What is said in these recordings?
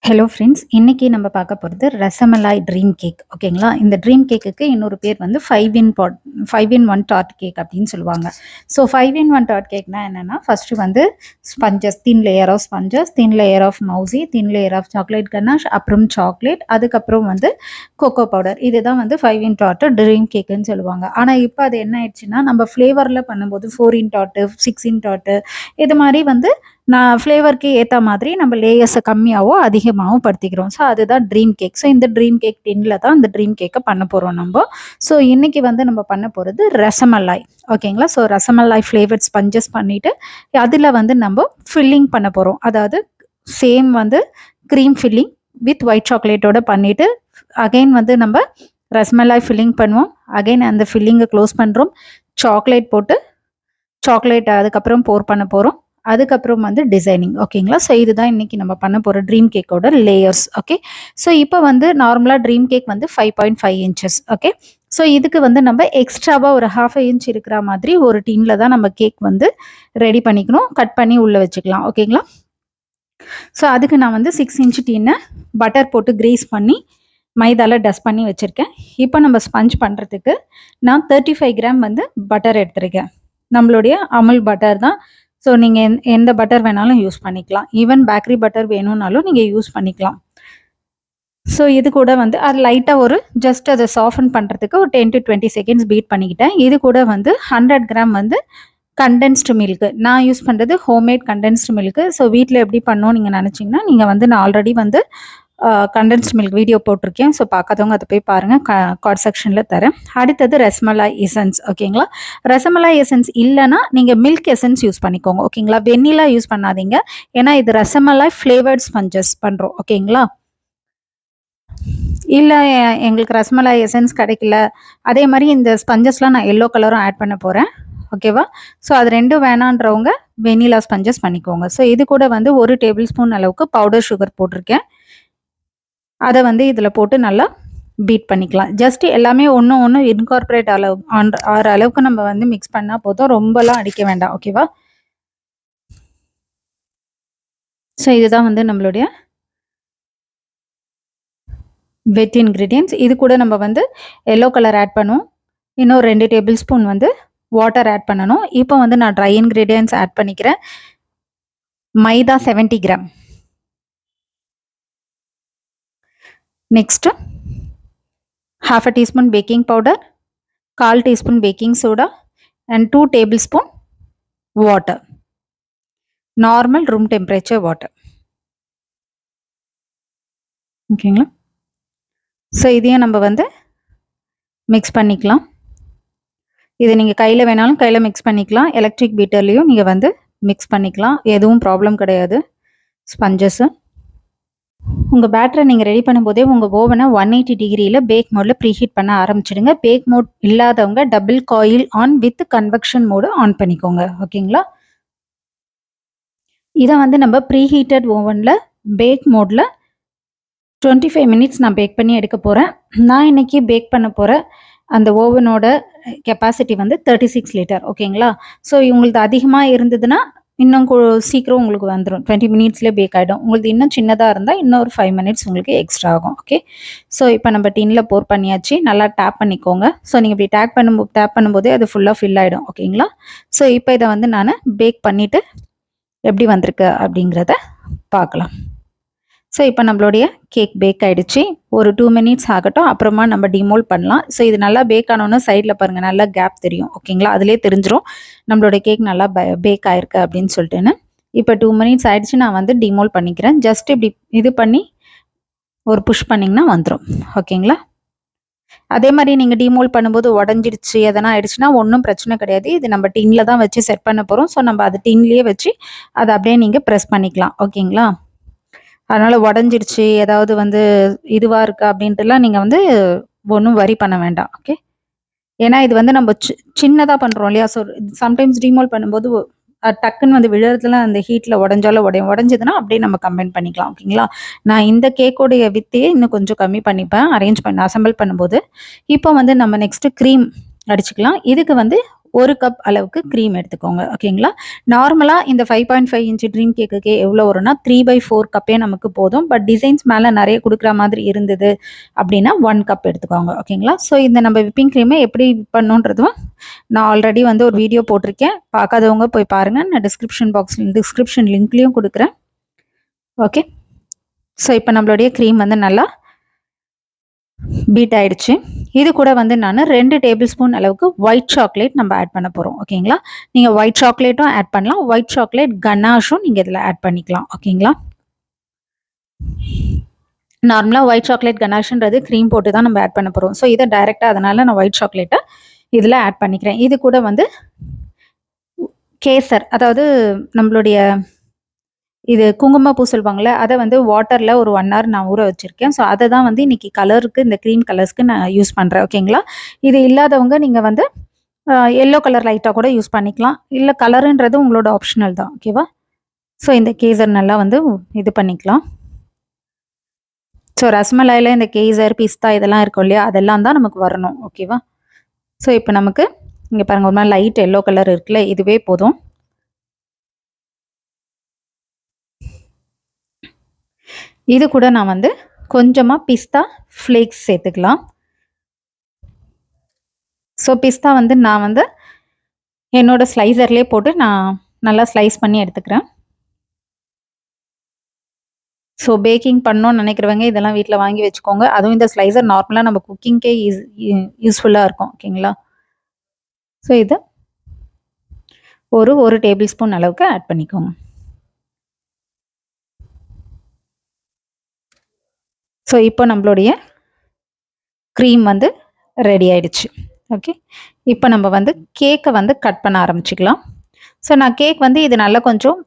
Hello friends, இன்னைக்கு நம்ம பார்க்க போகிறது ரசமலாய் ட்ரீம் கேக். ஓகேங்களா? இந்த ட்ரீம் கேக்குக்கு இன்னொரு பேர் வந்து 5 in 1 டார்ட் கேக் அப்படின்னு சொல்லுவாங்க. ஸோ 5 in 1 டார்ட் கேக்னா என்னென்னா, ஃபஸ்ட்டு வந்து sponges, thin layer of sponges, thin layer of mousse, thin layer of chocolate ganache, அப்புறம் சாக்லேட், அதுக்கப்புறம் வந்து கோகோ பவுடர். இதுதான் வந்து 5 in டார்ட் ட்ரீம் கேக்குன்னு சொல்லுவாங்க. ஆனால் இப்போ அது என்ன ஆயிடுச்சுன்னா, நம்ம ஃப்ளேவரில் பண்ணும்போது 4 in டார்ட்டு, 6 in டார்ட்டு, இது மாதிரி வந்து நான் ஃப்ளேவருக்கு ஏற்ற மாதிரி நம்ம லேயர்ஸை கம்மியாகவோ அதிகமாகவும் படுத்திக்கிறோம். ஸோ அதுதான் ட்ரீம் கேக். ஸோ இந்த ட்ரீம் கேக் டின்ல தான் இந்த ட்ரீம் கேக்கை பண்ண போகிறோம் நம்ம. ஸோ இன்னைக்கு வந்து நம்ம பண்ண போகிறது ரசமலாய். ஓகேங்களா? ஸோ ரசமலாய் ஃப்ளேவர்ட் ஸ்பஞ்சஸ் பண்ணிவிட்டு அதில் வந்து நம்ம ஃபில்லிங் பண்ண போகிறோம். அதாவது சேம் வந்து க்ரீம் ஃபில்லிங் வித் ஒயிட் சாக்லேட்டோட பண்ணிவிட்டு அகைன் வந்து நம்ம ரசமலாய் ஃபில்லிங் பண்ணுவோம். அகைன் அந்த ஃபில்லிங்கை க்ளோஸ் பண்ணுறோம். சாக்லேட் போட்டு சாக்லேட் அதுக்கப்புறம் போர் பண்ண போகிறோம். அதுக்கப்புறம் வந்து டிசைனிங். ஓகேங்களா? ஸோ இதுதான் இன்னைக்கு நம்ம பண்ண போகிற ட்ரீம் கேக்கோட லேயர்ஸ். ஓகே. ஸோ இப்போ வந்து நார்மலாக ட்ரீம் கேக் வந்து 5.5 inches. ஓகே. ஸோ இதுக்கு வந்து நம்ம எக்ஸ்ட்ராவாக ஒரு 1/2 inch இருக்கிற மாதிரி ஒரு டின்ல தான் நம்ம கேக் வந்து ரெடி பண்ணிக்கணும். கட் பண்ணி உள்ளே வச்சுக்கலாம். ஓகேங்களா? ஸோ அதுக்கு நான் வந்து 6 inch டின்னை பட்டர் போட்டு கிரீஸ் பண்ணி மைதால டஸ்ட் பண்ணி வச்சுருக்கேன். இப்போ நம்ம ஸ்பஞ்ச் பண்ணுறதுக்கு நான் 35 கிராம் வந்து பட்டர் எடுத்திருக்கேன். நம்மளுடைய அமுல் பட்டர் தான். ஸோ நீங்கள் எந்த பட்டர் வேணாலும் யூஸ் பண்ணிக்கலாம். ஈவன் பேக்கரி பட்டர் வேணும்னாலும் நீங்கள் யூஸ் பண்ணிக்கலாம். ஸோ இது கூட வந்து அது லைட்டாக ஒரு ஜஸ்ட் அதை சாஃபன் பண்ணுறதுக்கு ஒரு 10 to 20 seconds பீட் பண்ணிக்கிட்டேன். இது கூட வந்து 100 கிராம் வந்து கண்டென்ஸ்டு மில்க்கு. நான் யூஸ் பண்ணுறது ஹோம்மேட் கண்டென்ஸ்டு மில்க்கு. ஸோ வீட்டில் எப்படி பண்ணோம் நீங்கள் நினச்சிங்கன்னா, நீங்கள் வந்து நான் ஆல்ரெடி வந்து கண்டென்ஸ்ட் மில்க் வீடியோ போட்டிருக்கேன். ஸோ பார்க்காதவங்க அதை போய் பாருங்கள். கார்ட் செக்ஷனில் தரேன். அடுத்தது ரசமலாய் எசன்ஸ். ஓகேங்களா? ரசமலாய் எசன்ஸ் இல்லைன்னா நீங்கள் மில்க் எசன்ஸ் யூஸ் பண்ணிக்கோங்க. ஓகேங்களா? வெண்ணிலா யூஸ் பண்ணாதீங்க. ஏன்னா இது ரசமலாய் ஃப்ளேவர்ட் ஸ்பஞ்சஸ் பண்ணுறோம். ஓகேங்களா? இல்லை எங்களுக்கு ரசமலாய் எசன்ஸ் கிடைக்கல, அதே மாதிரி இந்த ஸ்பஞ்சஸ்லாம் நான் எல்லோ கலரும் ஆட் பண்ண போகிறேன். ஓகேவா? ஸோ அது ரெண்டும் வேணான்றவங்க வெண்ணிலா ஸ்பஞ்சஸ் பண்ணிக்கோங்க. ஸோ இது கூட வந்து 1 டேபிள் ஸ்பூன் அளவுக்கு பவுடர் சுகர் போட்டிருக்கேன். அதை வந்து இதில் போட்டு நல்லா பீட் பண்ணிக்கலாம். ஜஸ்ட் எல்லாமே ஒன்று இன்கார்பரேட் ஆகிற அளவுக்கு நம்ம வந்து மிக்ஸ் பண்ணால் போதும். ரொம்பலாம் அடிக்க வேண்டாம். ஓகேவா? ஸோ இதுதான் வந்து நம்மளுடைய வெட் இன்க்ரீடியன்ட்ஸ். இது கூட நம்ம வந்து எல்லோ கலர் ஆட் பண்ணுவோம். இன்னும் 2 டேபிள் ஸ்பூன் வந்து வாட்டர் ஆட் பண்ணணும். இப்போ வந்து நான் ட்ரை இன்க்ரீடியன்ட்ஸ் ஆட் பண்ணிக்கிறேன். மைதா 70 gram. Next 1/2 teaspoon baking powder, 1/4 teaspoon baking soda and 2 table spoon water. Normal room temperature water. ஓகேங்களா? ஸோ இதையும் நம்ம வந்து மிக்ஸ் பண்ணிக்கலாம். இது நீங்கள் கையில் வேணாலும் கையில் மிக்ஸ் பண்ணிக்கலாம். எலக்ட்ரிக் பீட்டர்லேயும் நீங்கள் வந்து மிக்ஸ் பண்ணிக்கலாம். எதுவும் ப்ராப்ளம் கிடையாது. ஸ்பஞ்சஸு உங்கள் பேட்டரை நீங்கள் ரெடி பண்ணும்போதே உங்கள் ஓவனை 180 டிகிரியில் பேக் மோடில் ப்ரீஹீட் பண்ண ஆரம்பிச்சிடுங்க. பேக் மோட் இல்லாதவங்க double coil on with convection mode on பண்ணிக்கோங்க. ஓகேங்களா? இதை வந்து நம்ம ப்ரீஹீட்டட் ஓவனில் பேக் மோடில் 25 மினிட்ஸ் நான் பேக் பண்ணி எடுக்க போகிறேன். நான் இன்றைக்கி பேக் பண்ண போகிற அந்த ஓவனோட கெப்பாசிட்டி வந்து 36 லிட்டர். ஓகேங்களா? ஸோ உங்களுக்கு அதிகமாக இருந்ததுன்னா இன்னும் சீக்கிரம் உங்களுக்கு வந்துடும். 20 மினிட்ஸ்லேயே பேக் ஆகிடும். உங்களுக்கு இன்னும் சின்னதாக இருந்தால் இன்னும் ஒரு 5 மினிட்ஸ் உங்களுக்கு எக்ஸ்ட்ரா ஆகும். ஓகே. ஸோ இப்போ நம்ம டின்னில் போர் பண்ணியாச்சு. நல்லா டேப் பண்ணிக்கோங்க. ஸோ நீங்கள் இப்படி டேப் பண்ணும்போதே அது ஃபுல்லாக ஃபில் ஆகிடும். ஓகேங்களா? ஸோ இப்போ இதை வந்து நான் பேக் பண்ணிவிட்டு எப்படி வந்திருக்கு அப்படிங்கிறத பார்க்கலாம். ஸோ இப்போ நம்மளுடைய கேக் பேக் ஆகிடுச்சு. ஒரு 2 மினிட்ஸ் ஆகட்டும். அப்புறமா நம்ம டிமோல்ட் பண்ணலாம். ஸோ இது நல்லா பேக் ஆனோன்னா சைடில் பாருங்கள், நல்லா கேப் தெரியும். ஓகேங்களா? அதிலே தெரிஞ்சிடும் நம்மளோட கேக் நல்லா பேக் ஆயிருக்கு அப்படின்னு சொல்லிட்டுன்னு. இப்போ 2 மினிட்ஸ் ஆகிடுச்சு. நான் வந்து டிமோல்ட் பண்ணிக்கிறேன். ஜஸ்ட் இப்படி இது பண்ணி ஒரு புஷ் பண்ணிங்கன்னா வந்துடும். ஓகேங்களா? அதே மாதிரி நீங்கள் டிமோல்ட் பண்ணும்போது உடஞ்சிடுச்சு எதனா ஆயிடுச்சுன்னா ஒன்றும் பிரச்சனை கிடையாது. இது நம்ம டின்னில் தான் வச்சு செட் பண்ண போகிறோம். ஸோ நம்ம அது டின்லேயே வச்சு அதை அப்படியே நீங்கள் ப்ரெஸ் பண்ணிக்கலாம். ஓகேங்களா? அதனால் உடஞ்சிடுச்சு ஏதாவது வந்து இதுவாக இருக்கா அப்படின்ட்டுலாம் நீங்கள் வந்து ஒன்றும் வரி பண்ண வேண்டாம். ஓகே. ஏன்னா இது வந்து நம்ம சின்னதாக பண்ணுறோம் இல்லையா? ஸோ சம்டைம்ஸ் டிமோல்ட் பண்ணும்போது டக்குன்னு வந்து விழுறதுல அந்த ஹீட்டில் உடஞ்சாலும் உடஞ்சதுன்னா அப்படியே நம்ம கம்பைன் பண்ணிக்கலாம். ஓகேங்களா? நான் இந்த கேக்கோடைய வித்தையே இன்னும் கொஞ்சம் கம்மி பண்ணிப்பேன் அசம்பிள் பண்ணும்போது. இப்போ வந்து நம்ம நெக்ஸ்ட்டு க்ரீம் அடிச்சுக்கலாம். இதுக்கு வந்து 1 கப் அளவுக்கு க்ரீம் எடுத்துக்கோங்க. ஓகேங்களா? நார்மலா இந்த 5.5 இன்ச் ட்ரீம் கேக்குக்கே எவ்வளோ வரும்னா 3/4 கப்பே நமக்கு போதும். பட் டிசைன்ஸ் மேல நெறைய குடுக்குற மாதிரி இருந்தது அப்படின்னா 1 கப் எடுத்துக்கோங்க. ஓகேங்களா? ஸோ இந்த நம்ம விப்பிங் க்ரீமை எப்படி பண்ணணுன்றதும் நான் ஆல்ரெடி வந்து ஒரு வீடியோ போட்டிருக்கேன். பார்க்காதவங்க போய் பாருங்க. நான் டிஸ்கிரிப்ஷன் லிங்க்லயும் குடுக்குறேன். ஓகே. ஸோ இப்போ நம்மளுடைய க்ரீம் வந்து நல்லா பீட் ஆயிடுச்சு. இது கூட வந்து நான் 2 டேபிள் ஸ்பூன் அளவுக்கு ஒயிட் சாக்லேட் நம்ம ஆட் பண்ண போறோம். ஓகேங்களா? நீங்க ஒயிட் சாக்லேட்டும் ஆட் பண்ணலாம். ஒயிட் சாக்லேட் கனாஷும் நீங்க இதில ஆட் பண்ணிக்கலாம். ஓகேங்களா? நார்மலா ஒயிட் சாக்லேட் கனாஷ்ன்றது க்ரீம் போட்டு தான் நம்ம ஆட் பண்ண போறோம். ஸோ இத டைரக்ட்டா அதனால நான் ஒயிட் சாக்லேட்ட இதில ஆட் பண்ணிக்கிறேன். இது கூட வந்து கேசர் அதாவது நம்மளுடைய இது குங்குமப்பூ சொல்லுவாங்கல்ல, அத வந்து வாட்டர்ல ஒரு 1 ஹவர் நான் ஊற வச்சிருக்கேன். ஸோ அத தான் வந்து இன்னைக்கு கலருக்கு இந்த க்ரீம் கலர்ஸ்க்கு நான் யூஸ் பண்றேன். ஓகேங்களா? இது இல்லாதவங்க நீங்க வந்து எல்லோ கலர் லைட்டா கூட யூஸ் பண்ணிக்கலாம். இல்ல கலருன்றது உங்களோட ஆப்ஷனல் தான். ஓகேவா? ஸோ இந்த கேசர் நல்லா வந்து இது பண்ணிக்கலாம். ஸோ ரஸ்மலாயில இந்த கேசர், பிஸ்தா இதெல்லாம் இருக்கும் இல்லையா? அதெல்லாம் தான் நமக்கு வரணும். ஓகேவா? ஸோ இப்ப நமக்கு இங்க பாருங்க ஒரு மாரி லைட் எல்லோ கலர் இருக்குல்ல, இதுவே போதும். இது கூட நான் வந்து கொஞ்சமா பிஸ்தா ஃப்ளேக்ஸ் சேர்த்துக்கலாம். ஸோ பிஸ்தா வந்து நான் வந்து என்னோட ஸ்லைசர்லயே போட்டு நான் நல்லா ஸ்லைஸ் பண்ணி எடுத்துக்கிறேன். ஸோ பேக்கிங் பண்ணணும்னு நினைக்கிறவங்க இதெல்லாம் வீட்ல வாங்கி வச்சுக்கோங்க. அதுவும் இந்த ஸ்லைசர் நார்மலா நம்ம குக்கிங்க்கே யூஸ்ஃபுல்லா இருக்கும். ஓகேங்களா? ஸோ இத ஒரு 1 டேபிள் ஸ்பூன் அளவுக்கு ஆட் பண்ணிக்கோங்க. ஸோ இப்போ நம்மளுடைய க்ரீம் வந்து ரெடி ஆயிடுச்சு. ஓகே. இப்போ நம்ம வந்து கேக்க வந்து கட் பண்ண ஆரம்பிச்சுக்கலாம். ஸோ நான் கேக் வந்து இது நல்லா கொஞ்சம்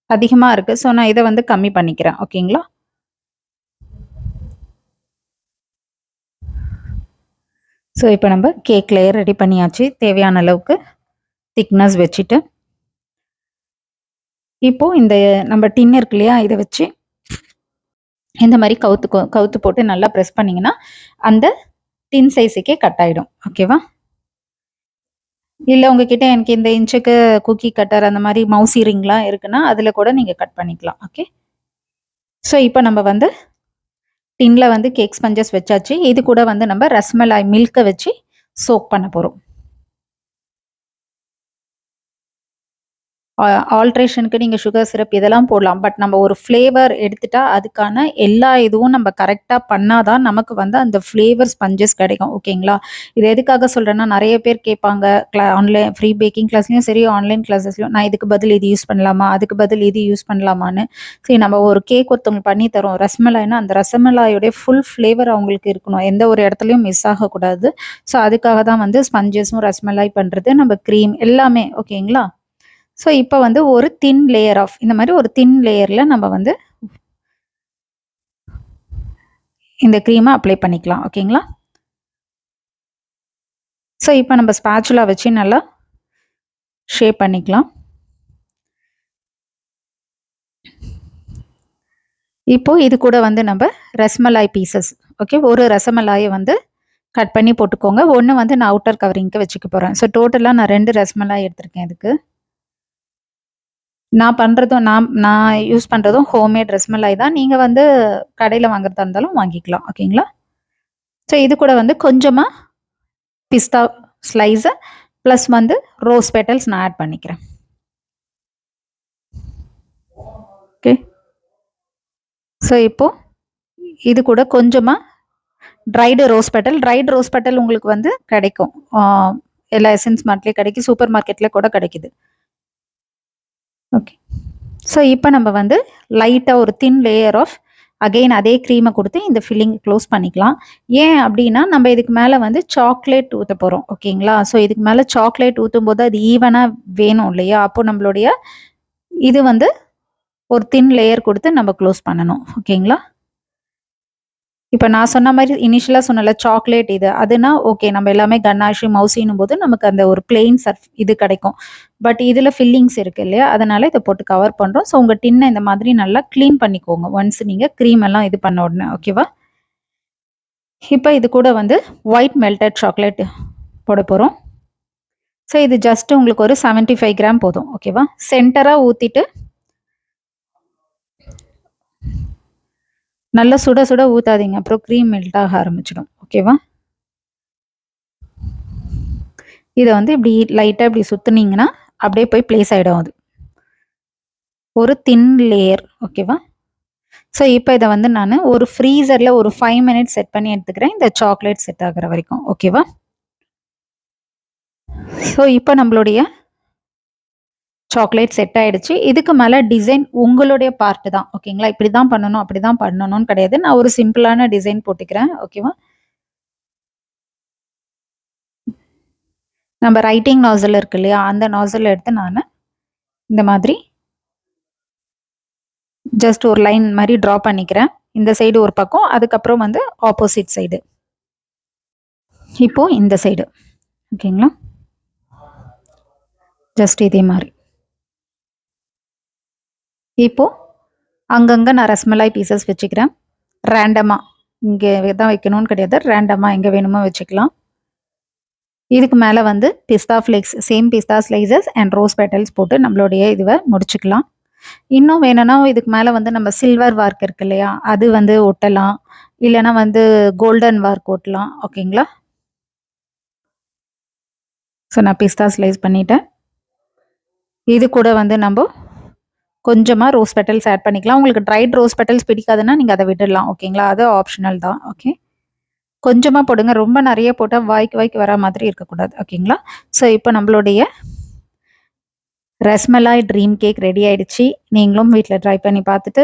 அதிகமா இருக்கு. ஸோ நான் இத வந்து கம்மி பண்ணிக்கிறேன். ஓகேங்களா? ஸோ இப்போ நம்ம கேக் லேயர் ரெடி பண்ணியாச்சு. தேவையான அளவுக்கு திக்னஸ் வச்சுட்டு, இப்போ இந்த நம்ம டின் இருக்கு இல்லையா? இத வச்சு இந்த மாரி கவுத்து போட்டு நல்லா பிரஸ் பண்ணீங்கன்னா, அந்த டின் சைஸுக்கே கட் ஆயிடும். ஓகேவா? இல்ல உங்ககிட்ட எனக்கு இந்த இன்ச்சுக்கு குக்கி கட்டர் அந்த மாரி மவுசி ரிங்லாம் இருக்குன்னா, அதுல கூட நீங்க கட் பண்ணிக்கலாம். ஓகே. ஸோ இப்போ நம்ம வந்து டின்ல வந்து கேக் ஸ்பஞ்சஸ் வச்சாச்சு. இது கூட வந்து நம்ம ரஸ்மலாய் மில்க்க வச்சு சோக் பண்ண போறோம். ஆல்ட்ரேஷனுக்கு நீங்க சுகர் சிரப் இதெல்லாம் போடலாம். பட் நம்ம ஒரு ஃப்ளேவர் எடுத்துட்டா, அதுக்கான எல்லா இதுவும் நம்ம கரெக்ட்டா பண்ணா தான் நமக்கு வந்து அந்த ஃப்ளேவர் ஸ்பஞ்சஸ் கிடைக்கும். ஓகேங்களா? இது எதுக்காக சொல்றேன்னா, நெறைய பேர் கேட்பாங்க. ஆன்லைன் ஃப்ரீ பேக்கிங் கிளாஸ்லயும் சரி, ஆன்லைன் கிளாஸஸ்லயும் நான் இதுக்கு பதில் இது யூஸ் பண்ணலாமா? அதுக்கு பதில் இது யூஸ் பண்ணலாமான்னு. சரி நம்ம ஒரு கேக் ஒருத்தவங்களுக்கு பண்ணி தரோம். ரசமலாய்னா, அந்த ரசமலாயோடைய ஃபுல் ஃப்ளேவர் அவங்களுக்கு இருக்கணும். எந்த ஒரு இடத்துலயும் மிஸ் ஆகக்கூடாது. ஸோ அதுக்காக தான் வந்து ஸ்பஞ்சஸும், ரசமலாய் பண்றது, நம்ம கிரீம் எல்லாமே. ஓகேங்களா? ஸோ இப்ப வந்து ஒரு தின் லேயர் ஆஃப் இந்த மாரி ஒரு தின் லேயர்ல நம்ம வந்து இந்த கிரீம அப்ளை பண்ணிக்கலாம். ஓகேங்களா? ஸோ இப்ப நம்ம ஸ்பாச்சுலா வச்சு நல்லா ஷேப் பண்ணிக்கலாம். இப்போ இது கூட வந்து நம்ம ரஸ்மலாய் பீசஸ் ஓகே. ஒரு ரசமலாய வந்து கட் பண்ணி போட்டுக்கோங்க. 1 வந்து நான் அவுட்டர் கவரிங்க்கு வச்சுக்க போறேன். ஸோ டோட்டலா நான் 2 ரஸ்மலாய் எடுத்திருக்கேன் இதுக்கு. நான் நான் யூஸ் பண்றதும் ஹோம்மேட் ரஸ்மலாய் தான். நீங்க வந்து கடையில வாங்குறதா இருந்தாலும் வாங்கிக்கலாம். ஓகேங்களா? ஸோ இது கூட வந்து கொஞ்சமா பிஸ்தா ஸ்லைஸு ப்ளஸ் வந்து ரோஸ் பெட்டல்ஸ் நான் ஆட் பண்ணிக்கிறேன். ஓகே. ஸோ இப்போ இது கூட கொஞ்சமா ட்ரைடு ரோஸ் பெட்டல் உங்களுக்கு வந்து கிடைக்கும். எல்லா எசன்ஸ் மார்ட்லயே கிடைக்கும். சூப்பர் மார்க்கெட்ல கூட கிடைக்குது. ஓகே. ஸோ இப்போ நம்ம வந்து லைட்டா ஒரு தின் லேயர் ஆஃப் அகைன் அதே கிரீம குடுத்து இந்த ஃபில்லிங் க்ளோஸ் பண்ணிக்கலாம். ஏன் அப்டின்னா, நம்ம இதுக்கு மேல வந்து சாக்லேட் ஊத்த போறோம். ஓகேங்களா? ஸோ இதுக்கு மேல சாக்லேட் ஊத்தும்போது அது ஈவனா வேணும் இல்லையா? அப்போ நம்மளுடைய இது வந்து ஒரு தின் லேயர் குடுத்து நம்ம க்ளோஸ் பண்ணணும். ஓகேங்களா? இப்ப நான் சொன்ன மாரி இனிஷியலா சொன்னேன்ல சாக்லேட் இது. அதுனா ஓகே. நம்ம எல்லாமே கன்னாஷ், மவுசின்னும்போது நமக்கு அந்த ஒரு பிளெயின் இது கிடைக்கும். பட் இதுல ஃபில்லிங்ஸ் இருக்கு இல்லையா? அதனால இத போட்டு கவர் பண்றோம். ஸோ உங்க டின்ன இந்த மாதிரி நல்லா கிளீன் பண்ணிக்கோங்க. ஒன்ஸ் நீங்க கிரீம் எல்லாம் இது பண்ண உடனே. ஓகேவா? இப்ப இது கூட வந்து ஒயிட் மெல்டட் சாக்லேட் போட போறோம். ஸோ இது ஜஸ்ட் உங்களுக்கு ஒரு 75 கிராம் போதும். ஓகேவா? சென்டராக ஊற்றிட்டு நல்லா சுட சுட ஊற்றாதீங்க, அப்புறம் க்ரீம் மெல்ட் ஆக ஆரம்பிச்சிடும். ஓகேவா? இதை வந்து இப்படி லைட்டாக இப்படி சுற்றுனீங்கன்னா அப்படியே போய் ப்ளேஸ் ஆகிடும். அது ஒரு தின் லேயர். ஓகேவா? ஸோ இப்போ இதை வந்து நான் ஒரு ஃப்ரீசரில் ஒரு 5 மினிட்ஸ் செட் பண்ணி எடுத்துக்கிறேன், இந்த சாக்லேட் செட் ஆகிற வரைக்கும். ஓகேவா? ஸோ இப்போ நம்மளுடைய சாக்லேட் செட் ஆயிடுச்சு. இதுக்கு மேலே டிசைன் உங்களுடைய பார்ட்டு தான். ஓகேங்களா? இப்படி தான் பண்ணணும், அப்படி தான் பண்ணணும்னு கிடையாது. நான் ஒரு சிம்பிளான டிசைன் போட்டுக்கிறேன். ஓகேவா? நம்ம ரைட்டிங் நாசல் இருக்கு இல்லையா, அந்த நாசல் எடுத்து நான் இந்த மாதிரி ஜஸ்ட் ஒரு லைன் மாதிரி ட்ரா பண்ணிக்கிறேன். இந்த சைடு ஒரு பக்கம், அதுக்கப்புறம் வந்து ஆப்போசிட் சைடு, இப்போ இந்த சைடு. ஓகேங்களா? ஜஸ்ட் இதே மாதிரி. இப்போ அங்கங்கே நான் ரஸ்மலாய் பீசஸ் வச்சுக்கிறேன். ரேண்டமாக இங்கே தான் வைக்கணும்னு கிடையாது, ரேண்டமாக எங்கே வேணுமோ வச்சுக்கலாம். இதுக்கு மேலே வந்து pista flakes, same pista slices and rose petals போட்டு நம்மளுடைய இதுவை முடிச்சுக்கலாம். இன்னும் வேணும்னா இதுக்கு மேலே வந்து நம்ம சில்வர் வார்க் இருக்கு இல்லையா, அது வந்து ஒட்டலாம், இல்லைன்னா வந்து கோல்டன் வார்க் ஒட்டலாம். ஓகேங்களா? ஸோ நான் பிஸ்தா ஸ்லைஸ் பண்ணிட்டேன். இது கூட வந்து நம்ம கொஞ்சமாக ரோஸ் பெட்டல்ஸ் ஆட் பண்ணிக்கலாம். உங்களுக்கு ட்ரைட் ரோஸ் பெட்டல்ஸ் பிடிக்காதுன்னா நீங்கள் அதை விட்டுடலாம். ஓகேங்களா? அது ஆப்ஷனல் தான். ஓகே, கொஞ்சமாக போடுங்க, ரொம்ப நிறைய போட்டால் வாய்க்கு வர மாதிரி இருக்கக்கூடாது. ஓகேங்களா? ஸோ இப்போ நம்மளுடைய ரஸ்மலாய் ட்ரீம் கேக் ரெடி ஆயிடுச்சு. நீங்களும் வீட்டில் ட்ரை பண்ணி பார்த்துட்டு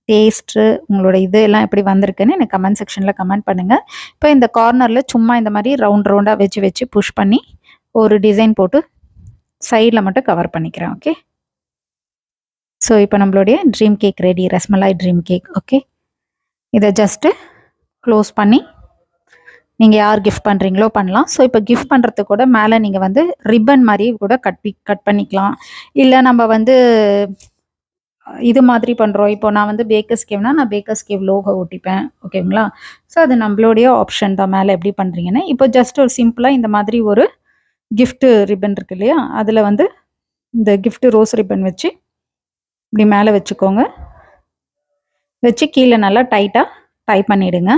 டேஸ்ட்டு உங்களோட இது எல்லாம் எப்படி வந்திருக்குன்னு எனக்கு கமெண்ட் செக்ஷனில் கமெண்ட் பண்ணுங்கள். இப்போ இந்த கார்னரில் சும்மா இந்த மாதிரி ரவுண்டாக வச்சு புஷ் பண்ணி ஒரு டிசைன் போட்டு சைடில் மட்டும் கவர் பண்ணிக்கிறேன். ஓகே, ஸோ இப்போ நம்மளுடைய dream cake ready, rasmalai dream cake. Okay, இதை ஜஸ்ட்டு க்ளோஸ் பண்ணி நீங்கள் யார் கிஃப்ட் பண்ணுறீங்களோ பண்ணலாம். ஸோ இப்போ கிஃப்ட் பண்ணுறதுக்கு கூட மேலே நீங்கள் வந்து ரிப்பன் மாதிரி கூட கட் பண்ணிக்கலாம். இல்லை நம்ம வந்து இது மாதிரி பண்ணுறோம், இப்போ நான் வந்து பேக்கர்ஸ் கேவ்னா நான் பேக்கர்ஸ் கேவ் லோகோ ஒட்டிப்பேன். ஓகேங்களா? ஸோ அது நம்மளுடைய ஆப்ஷன் தான், மேலே எப்படி பண்ணுறீங்கன்னு. இப்போ ஜஸ்ட் ஒரு சிம்பிளாக இந்த மாதிரி ஒரு கிஃப்ட்டு ரிப்பன் இருக்கு இல்லையா, அதில் வந்து இந்த கிஃப்ட்டு ரோஸ் ரிப்பன் வச்சு இப்படி மேலே வச்சுக்கோங்க. வச்சு கீழே நல்லா டைட்டாக டை பண்ணிவிடுங்க.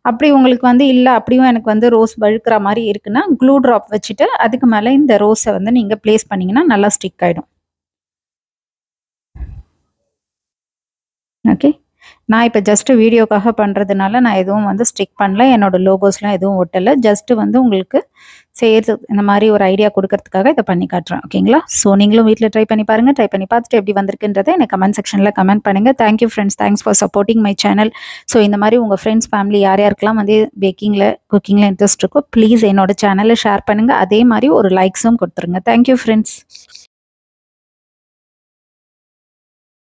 அப்படி உங்களுக்கு வந்து இல்லை அப்படியும் எனக்கு வந்து ரோஸ் வழுக்கிற மாதிரி இருக்குன்னா க்ளூ ட்ராப் வச்சுட்டு அதுக்கு மேலே இந்த ரோஸை வந்து நீங்கள் ப்ளேஸ் பண்ணிங்கன்னா நல்லா ஸ்டிக் ஆகிடும். ஓகே, நான் இப்போ ஜஸ்ட்டு வீடியோக்காக பண்ணுறதுனால நான் எதுவும் வந்து ஸ்டிக் பண்ணல, என்னோட லோகோஸ்லாம் எதுவும் ஒட்டலை. ஜஸ்ட்டு வந்து உங்களுக்கு செய்கிறது இந்த மாதிரி ஒரு ஐடியா கொடுக்கறதுக்காக இதை பண்ணி காட்டுறேன். ஓகேங்களா? ஸோ நீங்களும் வீட்டில் ட்ரை பண்ணி பாருங்கள். ட்ரை பண்ணி பார்த்துட்டு எப்படி வந்திருக்குன்றதை எனக்கு கமெண்ட் செக்ஷனில் கமெண்ட் பண்ணுங்கள். Thank you friends, thanks for supporting my channel. So இந்த மாதிரி உங்கள் ஃப்ரெண்ட்ஸ் ஃபேமிலி யாருக்கெல்லாம் வந்து பேக்கிங்கில் குக்கிங்கில் இன்ட்ரெஸ்ட் இருக்கோ ப்ளீஸ் என்னோட சேனலை ஷேர் பண்ணுங்கள். அதே மாதிரி ஒரு லைக்ஸும் கொடுத்துருங்க. Thank you friends.